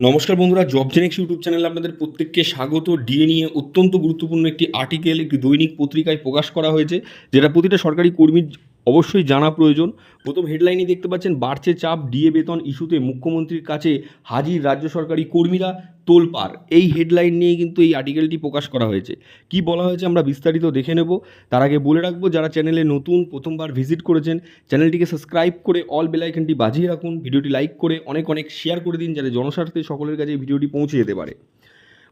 নমস্কার বন্ধুরা, জবজেনিক্স ইউটিউব চ্যানেলে আপনাদের প্রত্যেককে স্বাগত। ডিএ নিয়ে অত্যন্ত গুরুত্বপূর্ণ একটি আর্টিকেল একটি দৈনিক পত্রিকায় প্রকাশ করা হয়েছে, যেটা প্রতিটা সরকারি কর্মীর অবশ্যই জানা প্রয়োজন। প্রথম হেডলাইনে দেখতে পাচ্ছেন, বাড়ছে চাপ, ডিএ বেতন ইস্যুতে মুখ্যমন্ত্রীর কাছে হাজির রাজ্য সরকারি কর্মীরা, তোলপাড়। এই হেডলাইন নিয়ে কিন্তু এই আর্টিকেলটি প্রকাশ করা হয়েছে। কি বলা হয়েছে আমরা বিস্তারিত দেখে নেব। তার আগে বলে রাখবো, যারা চ্যানেলে নতুন প্রথমবার ভিজিট করেছেন, চ্যানেলটিকে সাবস্ক্রাইব করে অল বেল আইকনটি বাজিয়ে রাখুন। ভিডিওটি লাইক করে অনেক অনেক শেয়ার করে দিন, যাতে জনস্বার্থে সকলের কাছে এই ভিডিওটি পৌঁছে যেতে পারে।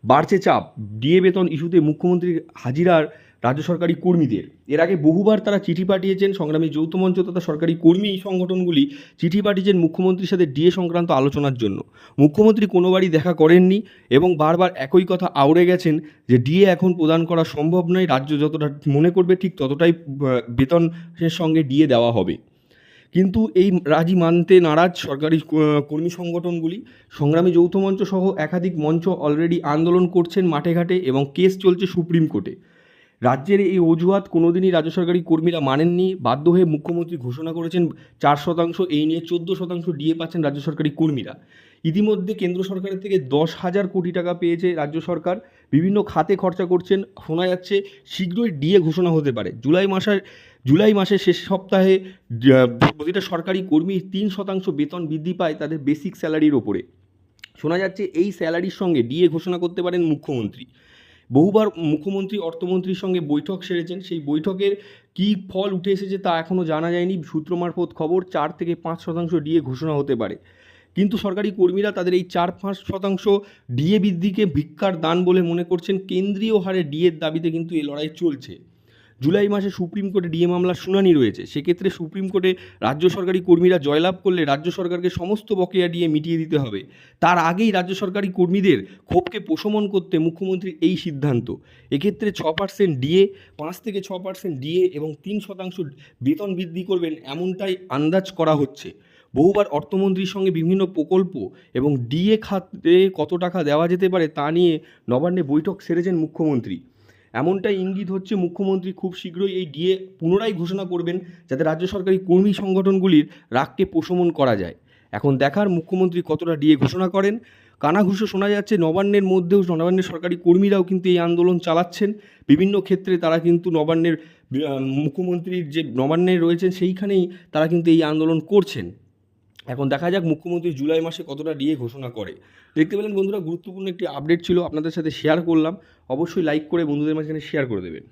বাড়ছে চাপ, ডিএ বেতন ইস্যুতে মুখ্যমন্ত্রীর হাজিরার রাজ্য সরকারি কর্মীদের। এর আগে বহুবার তারা চিঠি পাঠিয়েছেন। সংগ্রামী যৌথ মঞ্চ তথা সরকারি কর্মী সংগঠনগুলি চিঠি পাঠিয়েছেন মুখ্যমন্ত্রীর সাথে ডিএ সংক্রান্ত আলোচনার জন্য। মুখ্যমন্ত্রী কোনোবারই দেখা করেননি এবং বারবার একই কথা আওড়ে গেছেন যে ডিএ এখন প্রদান করা সম্ভব নয়, রাজ্য যতটা মনে করবে ঠিক ততটাই বেতনের সঙ্গে ডিএ দেওয়া হবে। কিন্তু এই রাজি মানতে নারাজ সরকারি কর্মী সংগঠনগুলি। সংগ্রামী যৌথ মঞ্চ সহ একাধিক মঞ্চ অলরেডি আন্দোলন করছেন মাঠে ঘাটে এবং কেস চলছে সুপ্রিম কোর্টে। রাজ্যের এই অজুহাত কোনোদিনই রাজ্য সরকারি কর্মীরা মানেননি। বাধ্য হয়ে মুখ্যমন্ত্রী ঘোষণা করেছেন 4%, এই নিয়ে 14% ডিএ পাচ্ছেন রাজ্য সরকারি কর্মীরা। ইতিমধ্যে কেন্দ্র সরকারের থেকে 10,000 কোটি টাকা পেয়েছে রাজ্য সরকার, বিভিন্ন খাতে খরচা করছেন। শোনা যাচ্ছে শীঘ্রই ডিএ ঘোষণা হতে পারে। জুলাই মাসের শেষ সপ্তাহে প্রতিটা সরকারি কর্মী 3% বেতন বৃদ্ধি পায় তাদের বেসিক স্যালারির ওপরে। শোনা যাচ্ছে এই স্যালারির সঙ্গে ডিএ ঘোষণা করতে পারেন মুখ্যমন্ত্রী। বহুবার মুখ্যমন্ত্রী অর্থমন্ত্রীর সঙ্গে বৈঠক সেরেছেন। সেই বৈঠকের কী ফল উঠে এসেছে তা এখনও জানা যায়নি। সূত্র মারফত খবর, 4 থেকে 5% ডিএ ঘোষণা হতে পারে। কিন্তু সরকারি কর্মীরা তাদের এই 4-5% ডিএ বৃদ্ধিকে ভিক্ষার দান বলে মনে করছেন। কেন্দ্রীয় হারে ডিএর দাবিতে কিন্তু এই লড়াই চলছে। জুলাই মাসে সুপ্রিম কোর্টে ডিএ মামলার শুনানি রয়েছে। সেক্ষেত্রে সুপ্রিম কোর্টে রাজ্য সরকারি কর্মীরা জয়লাভ করলে রাজ্য সরকারকে সমস্ত বকেয়া ডিএ মিটিয়ে দিতে হবে। তার আগেই রাজ্য সরকারি কর্মীদের ক্ষোভকে প্রশমন করতে মুখ্যমন্ত্রীর এই সিদ্ধান্ত। এক্ষেত্রে 6% ডিএ, 5 থেকে 6% ডিএ এবং 3% বেতন বৃদ্ধি করবেন, এমনটাই আন্দাজ করা হচ্ছে। বহুবার অর্থমন্ত্রীর সঙ্গে বিভিন্ন প্রকল্প এবং ডিএ খাতে কত টাকা দেওয়া যেতে পারে তা নিয়ে নবান্নে বৈঠক সেরেছেন মুখ্যমন্ত্রী। এমনটাই ইঙ্গিত হচ্ছে মুখ্যমন্ত্রী খুব শীঘ্রই এই ডিএ পুনরায় ঘোষণা করবেন, যাতে রাজ্য সরকারি কর্মী সংগঠনগুলির রাগকে প্রশমন করা যায়। এখন দেখার মুখ্যমন্ত্রী কতটা ডিএ ঘোষণা করেন। কানাঘুষো শোনা যাচ্ছে নবান্নের সরকারি কর্মীরাও কিন্তু এই আন্দোলন চালাচ্ছেন। বিভিন্ন ক্ষেত্রে তারা কিন্তু মুখ্যমন্ত্রীর যে নবান্নে রয়েছেন সেইখানেই তারা কিন্তু এই আন্দোলন করছেন। এখন দেখা যাক মুখ্যমন্ত্রী জুলাই মাসে কতটা ডিএ ঘোষণা করে। দেখতে পেলেন বন্ধুরা, গুরুত্বপূর্ণ একটি আপডেট ছিল, আপনাদের সাথে শেয়ার করলাম। অবশ্যই লাইক করে বন্ধুদের মাঝখানে শেয়ার করে দেবেন।